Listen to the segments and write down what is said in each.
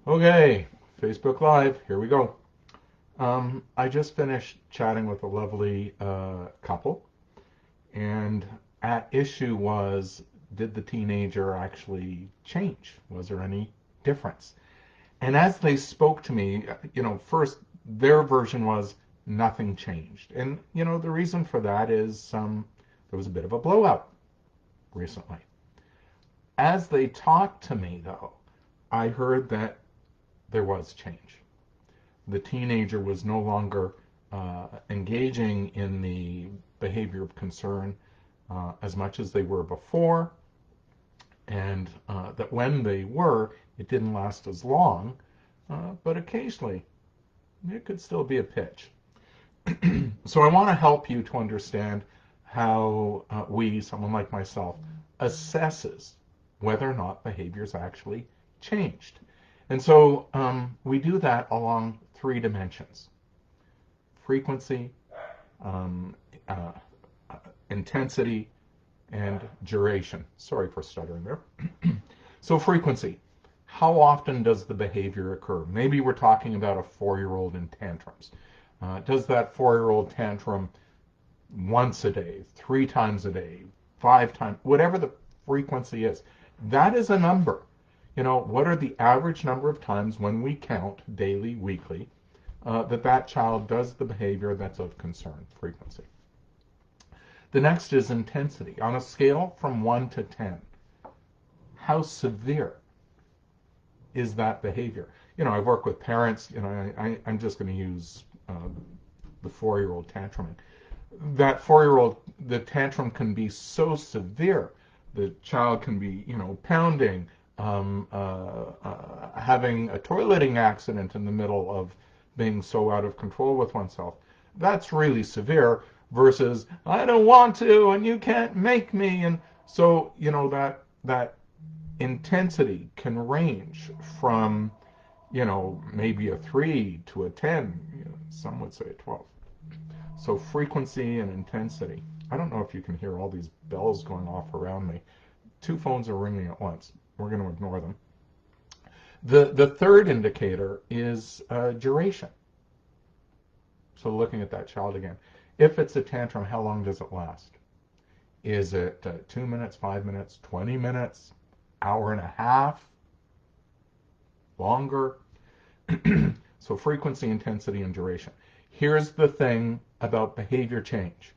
Okay, Facebook Live, here we go. I just finished chatting with a lovely couple, and at issue was, did the teenager actually change? Was there any difference? And as they spoke to me, first their version was nothing changed. And, the reason for that is there was a bit of a blowout recently. As they talked to me, though, I heard that there was change. The teenager was no longer engaging in the behavior of concern as much as they were before, and that when they were, it didn't last as long, but occasionally it could still be a pitch. So I want to help you to understand how someone like myself, assesses whether or not behaviors actually changed. And so we do that along three dimensions: frequency, um, uh, intensity, and duration. Sorry for stuttering there. So frequency. How often does the behavior occur? Maybe we're talking about a 4-year-old in tantrums. Does that 4-year-old tantrum once a day, 3 times a day, 5 times, whatever the frequency is? That is a number. What are the average number of times when we count daily, weekly, that child does the behavior that's of concern? Frequency. The next is intensity. On a scale from 1 to 10, how severe is that behavior? I've worked with parents. I'm just going to use the 4-year-old tantruming. That 4-year-old, the tantrum can be so severe. The child can be, pounding, having a toileting accident in the middle of being so out of control with oneself. That's really severe versus, I don't want to, and you can't make me. And so, that intensity can range from, maybe a 3 to a 10. Some would say a 12. So frequency and intensity. I don't know if you can hear all these bells going off around me. 2 phones are ringing at once. We're going to ignore them. The third indicator is duration. So looking at that child again. If it's a tantrum, how long does it last? Is it 2 minutes, 5 minutes, 20 minutes, hour and a half, longer? So frequency, intensity, and duration. Here's the thing about behavior change.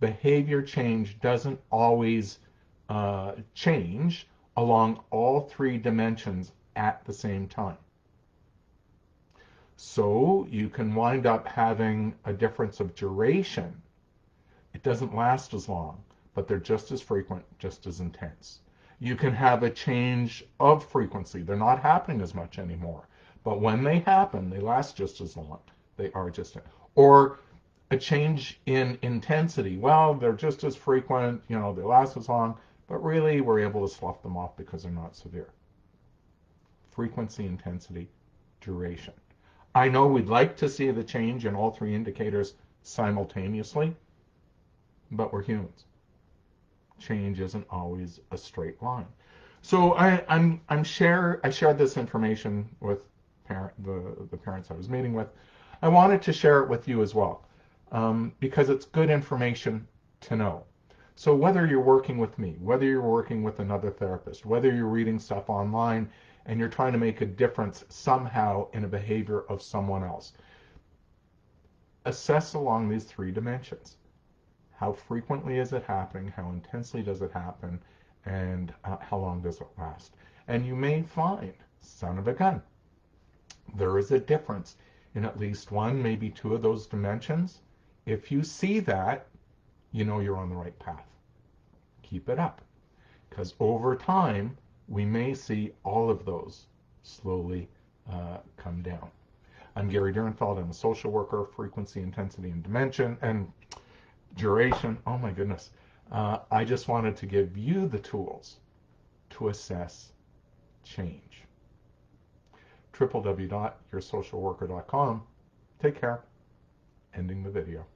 Behavior change doesn't always change along all three dimensions at the same time. So you can wind up having a difference of duration. It doesn't last as long, but they're just as frequent, just as intense. You can have a change of frequency. They're not happening as much anymore. But when they happen, they last just as long. They are just, or a change in intensity. Well, they're just as frequent, they last as long, but really we're able to slough them off because they're not severe. Frequency, intensity, duration. I know we'd like to see the change in all three indicators simultaneously, but we're humans. Change isn't always a straight line. So I shared this information with the parents I was meeting with. I wanted to share it with you as well, because it's good information to know. So whether you're working with me, whether you're working with another therapist, whether you're reading stuff online and you're trying to make a difference somehow in a behavior of someone else, assess along these three dimensions. How frequently is it happening? How intensely does it happen? And how long does it last? And you may find, son of a gun, there is a difference in at least one, maybe two of those dimensions. If you see that, you know you're on the right path. Keep it up, because over time, we may see all of those slowly come down. I'm Gary Durenfeld. I'm a social worker. Frequency, intensity, and dimension, and duration. Oh my goodness. I just wanted to give you the tools to assess change. www.yoursocialworker.com. Take care. Ending the video.